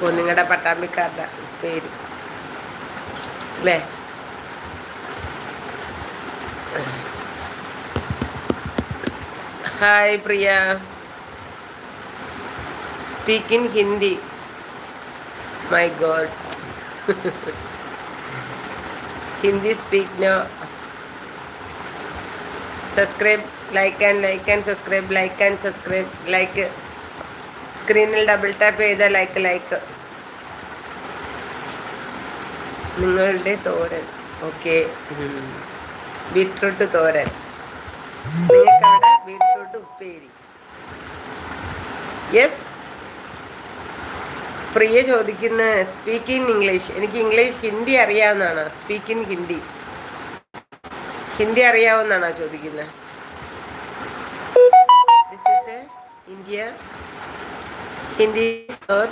നിങ്ങളുടെ പട്ടാമ്പിക്കാരുടെ പേര് അല്ലേ? Hi Priya, speak in Hindi. My god, Hindi speak no. Subscribe, like and subscribe, like and subscribe, like. സ്ക്രീനിൽ ഡബിൾ ടാപ്പ് ചെയ്ത ലൈക്ക്. നിങ്ങളുടെ തോരൻ, ഓക്കെ. ബീട്രൂട്ട് തോരൻ, നിങ്ങൾക്കവിടെ ബീട്രൂട്ട് ഉപ്പേരി. യെസ്, പ്രിയ ചോദിക്കുന്ന സ്പീക്ക് ഇൻ ഇംഗ്ലീഷ്. എനിക്ക് ഇംഗ്ലീഷ് ഹിന്ദി അറിയാവുന്നതാണോ? Speak in Hindi. ഹിന്ദി അറിയാവുന്നതാണോ ചോദിക്കുന്നത്? This is a India. Hindi or